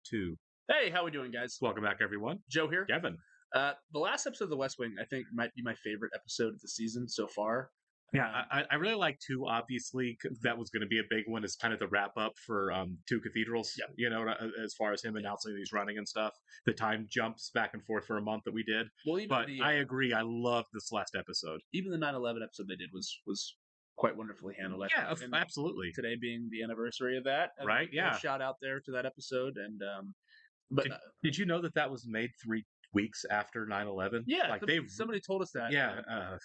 2. Hey, how we doing, guys? Welcome back, everyone. Joe here. Kevin. The last episode of The West Wing, I think, might be my favorite episode of the season so far. Yeah, I really like 2, obviously. That was going to be a big one. It's kind of the wrap up for 2 Cathedrals, Yep. you know, as far as him announcing he's running and stuff. The time jumps back and forth for a month that we did. Well, even But the I agree. I love this last episode. even the 9/11 episode they did was quite wonderfully handled. I Yeah, think. And absolutely. today being the anniversary of that, Right, a little yeah. shout out there to that episode. And but Did you know that was made 3 weeks after 9/11? yeah, Like they somebody told us that. Yeah,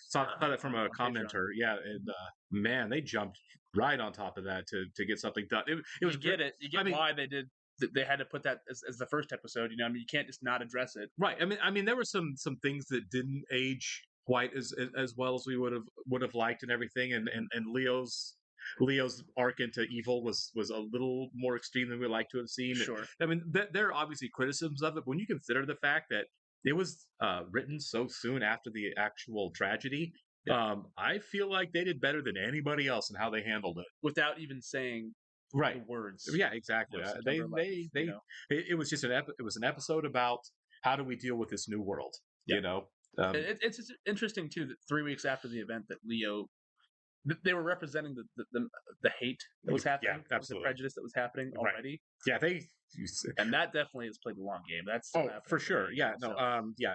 saw that from a on Patreon. commenter. Yeah, and man, they jumped right on top of that to get something done. It was You get it. You get why they did. They had to put that as the first episode. You know, I mean, you can't just not address it. right. I mean, there were some things that didn't age quite as well as we would have liked and everything. And Leo's arc into evil was a little more extreme than we like to have seen. Sure. I mean, there are obviously criticisms of it, but when you consider the fact that it was written so soon after the actual tragedy, Yeah. I feel like they did better than anybody else in how they handled it. Without even saying Right. the words. Yeah, exactly. You know, They September 11th, they you know. it was just it was an episode about how do we deal with this new world. Yeah. You know, It's just interesting too that 3 weeks after the event that Leo, they were representing the hate that was happening, the absolutely. prejudice that was happening Right. already, yeah, and that definitely has played the long game. That's oh for sure. Yeah, no, yeah.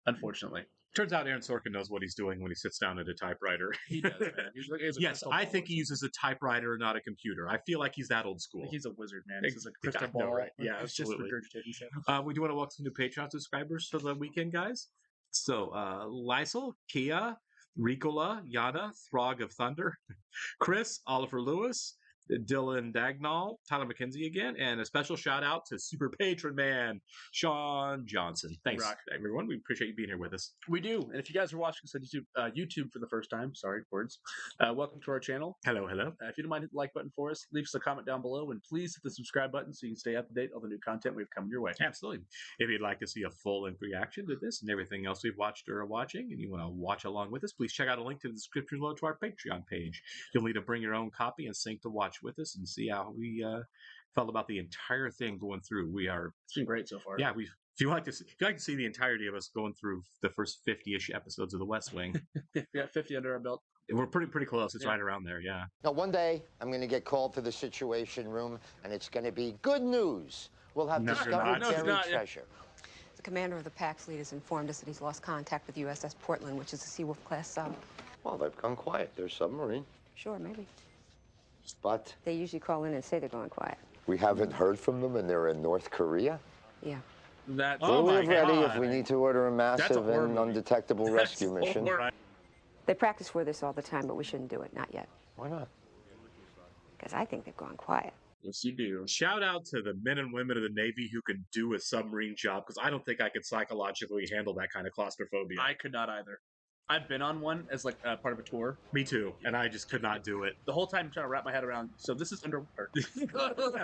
unfortunately, Turns out Aaron Sorkin knows what he's doing when he sits down at a typewriter. he does. Man. He's a Yes, crystal I ball think or he uses a typewriter, not a computer. I feel like he's that old school. something. He's a wizard, man. Ex- He's a crystal I know, ball. right? Yeah, He's just absolutely. regurgitating shit. We do want to welcome some new Patreon subscribers for the weekend, guys. So, Lysel, Kia, Ricola, Yana, Throg of Thunder, Chris, Oliver Lewis, Dylan Dagnall, Tyler McKenzie again, and a special shout out to Super Patron Man, Sean Johnson. Thanks, Rock. everyone. We appreciate you being here with us. We do. And if you guys are watching us on YouTube for the first time, sorry, words, welcome to our channel. Hello, hello. If you don't mind, hit the like button for us. Leave us a comment down below, and please hit the subscribe button so you can stay up to date on the new content we've come your way. Absolutely. If you'd like to see a full-length reaction to this and everything else we've watched or are watching, and you want to watch along with us, please check out a link to the description below to our Patreon page. You'll need to bring your own copy and sync to watch with us and see how we felt about the entire thing going through. It's been great so far. Yeah, if you like to see the entirety of us going through the first 50-ish episodes of The West Wing, We got 50 under our belt. we're pretty close. It's Yeah. right around there. Yeah. Now, one day, I'm going to get called to the Situation Room, and it's going to be good news. We'll have No, you're discovered not. No, it's buried not, yeah. treasure. The commander of the PAX fleet has informed us that he's lost contact with USS Portland, which is a Seawolf class sub. Well, they've gone quiet. They're submarine. Sure, maybe. But They usually call in and say they're going quiet. we haven't heard from them, and they're in North Korea. Yeah. That's Oh we'll my live ready if God. we need to order a massive horror and movie. undetectable rescue That's mission. horror. They practice for this all the time, but we shouldn't do it. Not yet. Why not? Because I think they've gone quiet. Yes, you do. Shout out to the men and women of the Navy who can do a submarine job, because I don't think I could psychologically handle that kind of claustrophobia. I could not either. I've been on one as like part of a tour. Me too, and I just could not do it. The whole time I'm trying to wrap my head around. So this is underwater.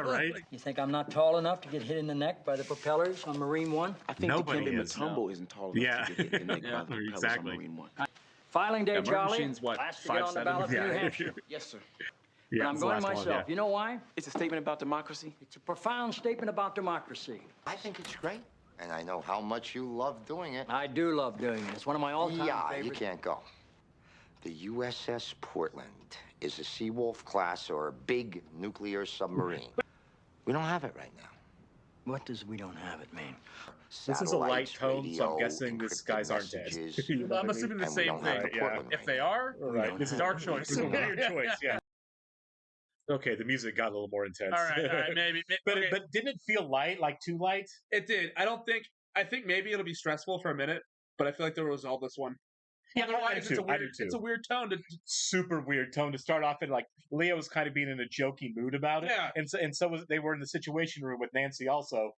Right? You think I'm not tall enough to get hit in the neck by the propellers on Marine One? I think Nobody Dikembe is, Mutombo isn't tall enough Yeah. to get hit in the neck Yeah, by the propellers exactly. on Marine One. Filing day, Yeah, Martin Charlie. Sheen's what, Last to get on the 5'7"? ballot for Yeah. New Hampshire. Yes, sir. But I'm it's the going last one, myself. yeah. You know why? It's a statement about democracy. It's a profound statement about democracy. I think it's great, and I know how much you love doing it. I do love doing it. It's one of my all-time Yeah, you favorites. can't go. The USS Portland is a Seawolf class or a big nuclear submarine. We don't have it right now. What does we don't have it mean? This is a light Satellites, tone, so I'm radio, guessing these encrypted guys aren't dead. messages. You know what I'm I mean? assuming the And we same don't have thing. the yeah. Portland If right they now. are, Right. This is dark choice. It's a weird choice, yeah. Okay, the music got a little more intense. All right, maybe. but okay. but didn't it feel light, like too light? It did. I think maybe it'll be stressful for a minute, but I feel like they'll resolve this one. Yeah, I do It's a too. I do weird, too. it's a weird tone to. Super weird tone to start off in. Like Leo was kind of being in a jokey mood about it, Yeah. and so was they were in the Situation Room with Nancy also.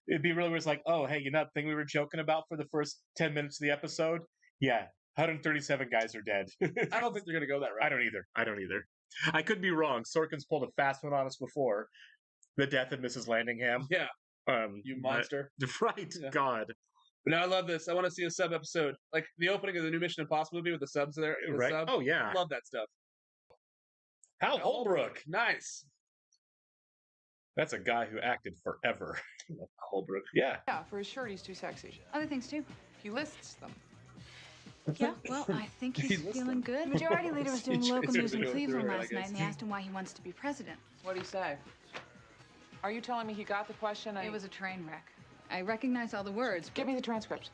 It'd be really weird. It's like, oh, hey, you know that thing we were joking about for the first 10 minutes of the episode? Yeah, 137 guys are dead. I don't think they're gonna go that route. I don't either. I could be wrong. Sorkin's pulled a fast one on us before. The death of Mrs. Landingham. Yeah, you but- monster. Right, Yeah. God. But now I love this. I want to see a sub episode, like the opening of the new Mission Impossible movie with the subs there. The Right. sub. Oh, yeah. Love that stuff. Hal Holbrook. Nice. That's a guy who acted forever. Holbrook. Yeah. Yeah, for his shirt, he's too sexy. Other things too. He lists them. Yeah, well, I think He he's lists feeling them. good. The majority leader was doing He local tries news to in do it Cleveland through it, I last night, guess. and they asked him why he wants to be president. What'd he say? Are you telling me he got the question? It was a train wreck. I recognize all the words. Give me the transcript.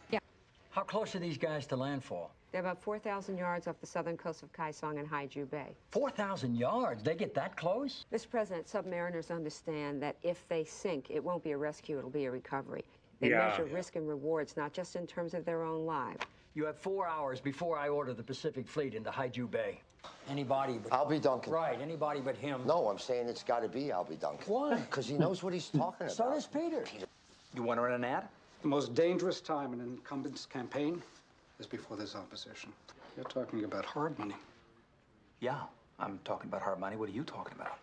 How close are these guys to landfall? They're about 4,000 yards off the southern coast of Kaesong and Haiju Bay. 4,000 yards? They get that close? Mr. President, submariners understand that if they sink, it won't be a rescue, it'll be a recovery. They Yeah. measure risk and rewards, not just in terms of their own lives. You have 4 hours before I order the Pacific Fleet into Haiju Bay. Anybody but... Albie Duncan. Right, anybody but him. No, I'm saying it's got to be Albie Duncan. Why? Because he knows what he's talking about. So does Peter. You want to run an ad? The most dangerous time in an incumbent's campaign is before there's opposition. You're talking about hard money. Yeah, I'm talking about hard money. What are you talking about?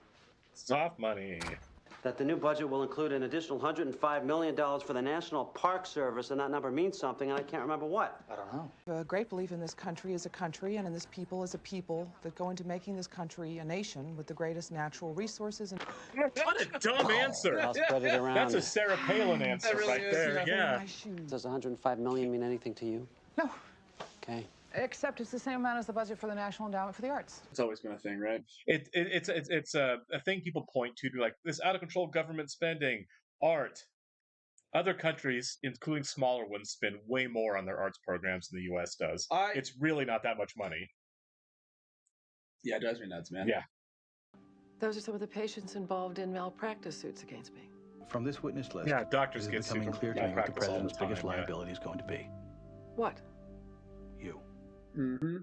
Soft money. That the new budget will include an additional $105 million for the National Park Service, and that number means something, and I can't remember what. I don't know. A great belief in this country as a country and in this people as a people that go into making this country a nation with the greatest natural resources. And What a dumb answer. I'll spread it around. That's a Sarah Palin answer really right is, there. Yeah. my shoes. Does $105 million mean anything to you? No, Okay. except it's the same amount as the budget for the National Endowment for the Arts. It's always been a thing, right? It's a thing people point to be like, this out of control government spending, art. Other countries, including smaller ones, spend way more on their arts programs than the U.S. does. It's really not that much money. Yeah, it drives me nuts, man. Yeah. Those are some of the patients involved in malpractice suits against me. From this witness list, Yeah, doctors it get is becoming sued for clear to me what the malpractice all the president's biggest time, yeah. liability is going to be. What? You. Mm-hmm.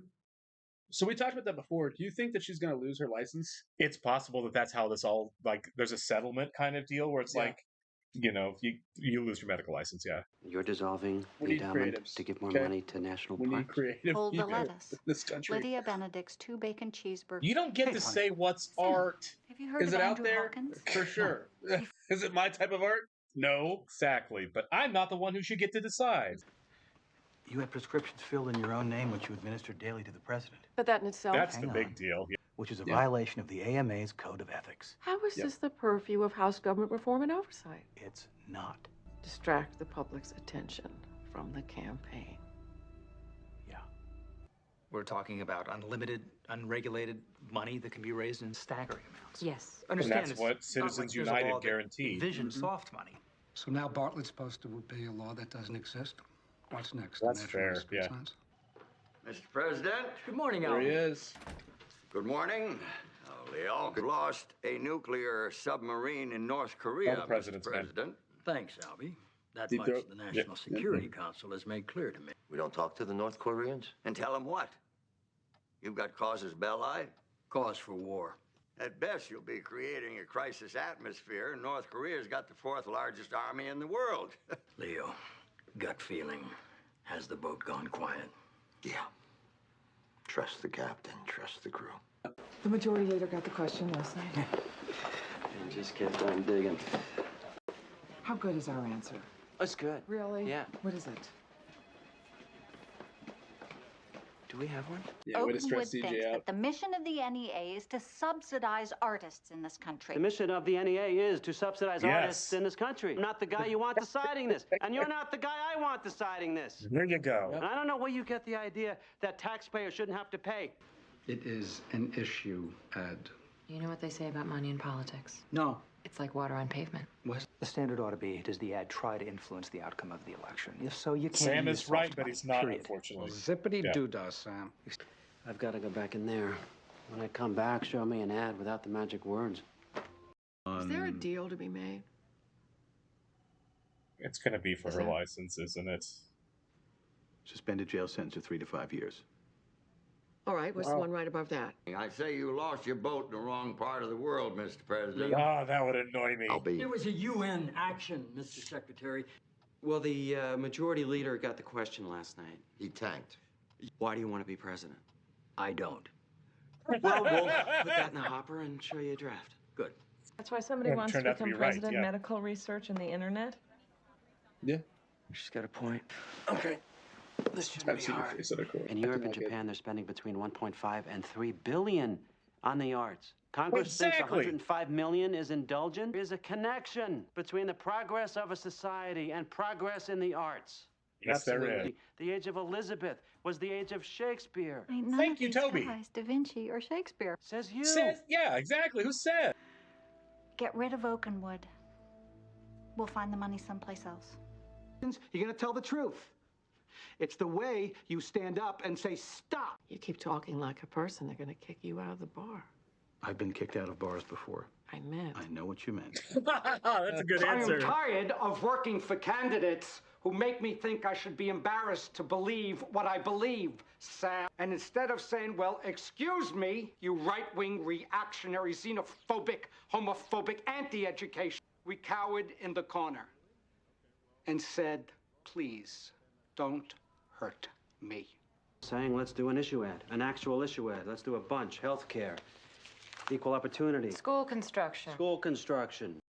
So we talked about that before. Do you think that she's going to lose her license? It's possible that that's how this all, like, there's a settlement kind of deal where it's Yeah. like, you know, you lose your medical license, yeah. You're dissolving We the need endowment creatives, to give more okay? money to national We need parks. creative Hold the people lettuce. in this country. Lydia Benedict's 2 bacon cheeseburgers. You don't get Hey, to honey. say what's Sam. art. Have you heard Is of it out Andrew there? Hawkins? For sure. Is it my type of art? No, exactly. But I'm not the one who should get to decide. You had prescriptions filled in your own name which you administered daily to the president, But that in itself, That's the hang big on. deal. Yeah. which is a Yeah. violation of the AMA's Code of Ethics. how is Yep. this the purview of House government reform and oversight? It's not. Distract the public's attention from the campaign. Yeah. We're talking about unlimited, unregulated money that can be raised in staggering amounts. Yes. Understand, that's it's what not Citizens like there's a United law that guaranteed. envisions soft money. So now Bartlett's supposed to obey a law that doesn't exist? What's next? That's National fair, Secret yeah. Science? Mr. President, Good morning, There he Albie. is. good morning. Leo, lost a nuclear submarine in North Korea, All the presidents, Mr. man. President. Thanks, Albie. That Deep much throat. the National Security Council has made clear to me. We don't talk to the North Koreans? And tell them what? You've got causes belli? Cause for war. At best, you'll be creating a crisis atmosphere, and North Korea's got the 4th largest army in the world. Leo, gut feeling. Has the boat gone quiet? Yeah. Trust the captain, trust the crew. The majority leader got the question last night. And just kept on digging. How good is our answer? That's good. Really? Yeah. What is it? Do we have one? Yeah, way to stress Oakwood CJ thinks out. that the mission of the NEA is to subsidize artists in this country. The mission of the NEA is to subsidize Yes. artists in this country. I'm not the guy you want deciding this, and you're not the guy I want deciding this. There you go. And I don't know where you get the idea that taxpayers shouldn't have to pay. It is an issue, Ed. You know what they say about money in politics? No. It's like water on pavement. The standard ought to be, does the ad try to influence the outcome of the election? If so, you can't Sam use is right, soft but money, he's not, period. unfortunately. Zippity Yeah. doo-dah, Sam. I've got to go back in there. When I come back, show me an ad without the magic words. Is there a deal to be made? It's going to be for Is her there? license, isn't it? Suspended jail sentence of 3 to 5 years. All right, what's the one right above that? I say you lost your boat in the wrong part of the world, Mr. President. Oh, that would annoy me. I'll be. It was a UN action, Mr. Secretary. Well, the majority leader got the question last night. He tanked. Why do you want to be president? I don't. Well, we'll put that in the hopper and show you a draft. Good. That's why somebody It wants to turned out to become be right, president, yeah. medical research, and the internet. Yeah. She's got a point. Okay. This shouldn't I've be seen your hard. face at a core. In Europe and Japan, they're spending between 1.5 and 3 billion on the arts. Congress Exactly. thinks $105 million is indulgent. There's a connection between the progress of a society and progress in the arts. Yes, there is. The age of Elizabeth was the age of Shakespeare. Ain't none Thank of you, these Toby. guys Da Vinci or Shakespeare. Says you. Yeah, exactly. Who said? Get rid of Oakenwood. We'll find the money someplace else. You're going to tell the truth. It's the way you stand up and say, stop. You keep talking like a person, they're going to kick you out of the bar. I've been kicked out of bars before. I meant. I know what you meant. That's a good I answer. am tired of working for candidates who make me think I should be embarrassed to believe what I believe, Sam. And instead of saying, well, excuse me, you right-wing, reactionary, xenophobic, homophobic, anti-education, we cowered in the corner and said, please, don't hurt me. Saying let's do an issue ad, an actual issue ad. Let's do a bunch. Healthcare, equal opportunity, School construction. school construction.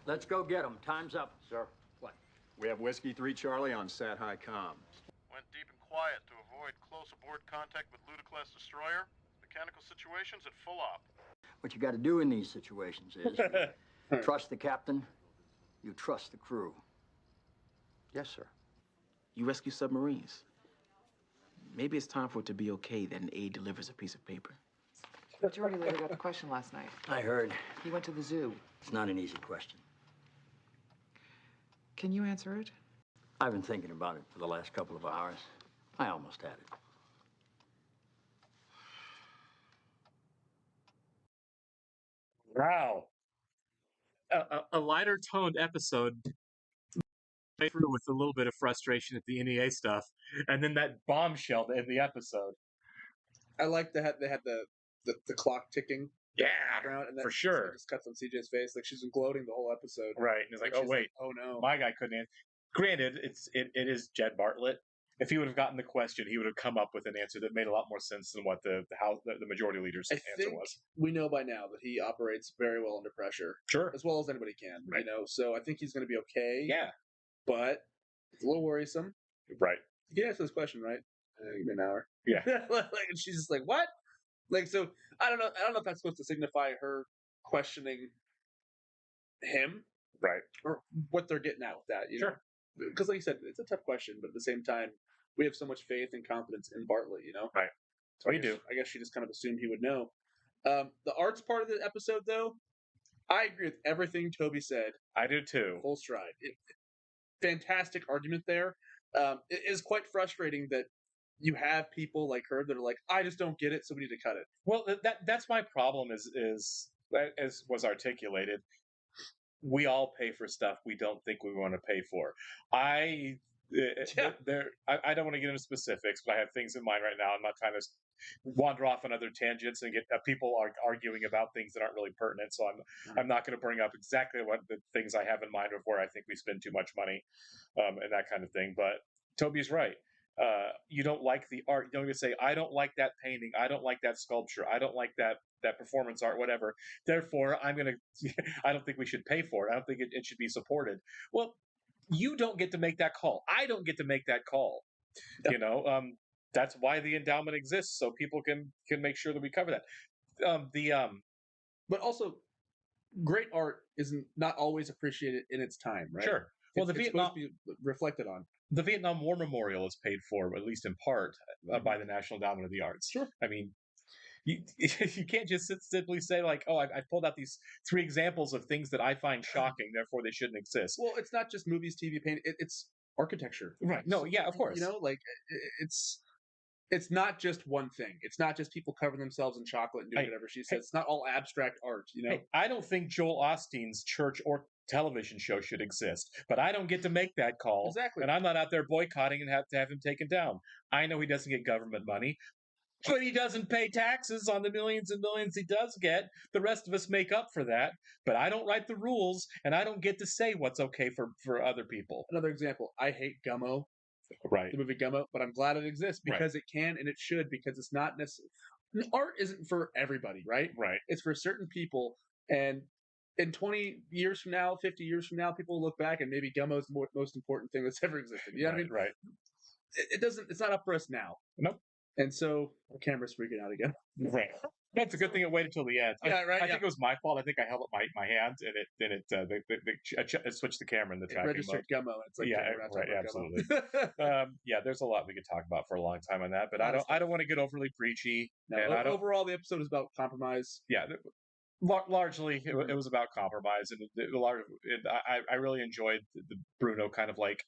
Let's go get them. Time's up. Sir, what? We have Whiskey 3 Charlie on Sat High Comm. Went deep and quiet to avoid close aboard contact with Ludicrous Destroyer. Mechanical situations at full op. What you got to do in these situations is you trust the captain, you trust the crew. Yes, sir. You rescue submarines. Maybe it's time for it to be okay that an aide delivers a piece of paper. Majority Leader got the question last night. I heard. He went to the zoo. It's not an easy question. Can you answer it? I've been thinking about it for the last couple of hours. I almost had it. Wow. A lighter toned episode through with a little bit of frustration at the NEA stuff, and then that bombshell to end the episode. I like they had the clock ticking. Yeah, around, and then for sure. It just cuts on CJ's face, like she's been gloating the whole episode. Right, and it's like, oh she's wait, oh no, my guy couldn't answer. Granted, it is Jed Bartlett. If he would have gotten the question, he would have come up with an answer that made a lot more sense than what the majority leader's I answer think was. we know by now that he operates very well under pressure, Sure, as well as anybody can. Right. You know, so I think he's going to be okay. Yeah, but it's a little worrisome. Right. You can answer this question, right? Give me an hour. Yeah. And she's just like, what? Like, so I don't know if that's supposed to signify her questioning him, right, or what they're getting at with that. You know? Sure. Because, like you said, it's a tough question, but at the same time, we have so much faith and confidence in Bartlett. You know, right? So we do. I guess she just kind of assumed he would know. The arts part of the episode, though, I agree with everything Toby said. I do too. Full stride. Fantastic argument there. It is quite frustrating that you have people like her that are like, I just don't get it, so we need to cut it. Well, that's my problem. Is as was articulated, we all pay for stuff we don't think we want to pay for. I don't want to get into specifics, but I have things in mind right now. I'm not trying to wander off on other tangents and get people are arguing about things that aren't really pertinent. So I'm not going to bring up exactly what the things I have in mind of where I think we spend too much money, and that kind of thing. But Toby's right. You don't like the art. You don't even say, I don't like that painting. I don't like that sculpture. I don't like that performance art, whatever. Therefore, I don't think we should pay for it. I don't think it should be supported. Well, you don't get to make that call. I don't get to make that call. Yep. You know, that's why the endowment exists, so people can make sure that we cover that. But also, great art isn't not always appreciated in its time, right? Sure. Well, it's supposed to be reflected on. The Vietnam War Memorial is paid for, at least in part, by the National Endowment of the Arts. Sure. I mean, you can't just simply say like, oh, I pulled out these 3 examples of things that I find shocking, therefore they shouldn't exist. Well, it's not just movies, TV, paint. It's architecture. Right. No, yeah, of course. You know, like it's not just one thing. It's not just people covering themselves in chocolate and doing whatever she says. It's not all abstract art, you know? Hey, I don't think Joel Osteen's church or television show should exist, but I don't get to make that call. Exactly. And I'm not out there boycotting and have to have him taken down. I know he doesn't get government money, but he doesn't pay taxes on the millions and millions he does get. The rest of us make up for that, but I don't write the rules, and I don't get to say what's okay for other people. Another example, I hate Gummo. Right. The movie Gummo, but I'm glad it exists because it can and it should, because it's not necessarily... Art isn't for everybody, right? Right. It's for certain people, and in 20 years from now, 50 years from now, people will look back and maybe Gummo's the most important thing that's ever existed. You know what I mean? Right. It doesn't... It's not up for us now. Nope. And so, our camera's freaking out again. Right. Yeah, it's a good thing it waited till the end. Yeah, right, I yeah. think it was my fault. I think I held up my hand and it switched the camera in the It tracking registered mode. Gummo. It's like, Yeah, we're not right, talking about absolutely. Gummo. Yeah, there's a lot we could talk about for a long time on that, but Lot of I don't want to get overly preachy. No, and I don't. overall, the episode is about compromise. Yeah, largely it was about compromise, and I really enjoyed the Bruno kind of like,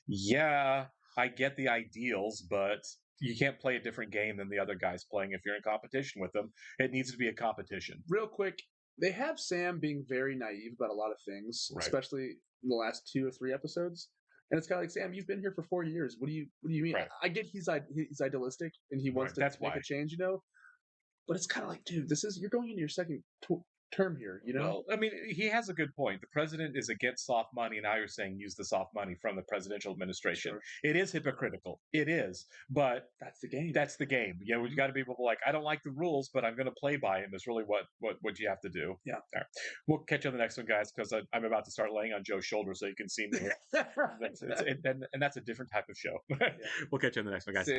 yeah, I get the ideals, but you can't play a different game than the other guys playing if you're in competition with them. It needs to be a competition. Real quick, they have Sam being very naive about a lot of things, Right. especially in the last 2 or 3 episodes. And it's kind of like, Sam, you've been here for 4 years. What do you mean? Right. I get he's idealistic and he wants Right, to that's make why. a change, But it's kind of like, dude, you're going into your second term here, Well, I mean, he has a good point. The president is against soft money, and now you're saying use the soft money from the presidential administration. Sure. It is hypocritical. It is, but That's the game. that's the game. You know, you got to be able to like, I don't like the rules, but I'm going to play by them. Is really what you have to do. Yeah. All right. We'll catch you on the next one, guys, because I'm about to start laying on Joe's shoulder so you can see me. And that's a different type of show. We'll catch you on the next one, guys. See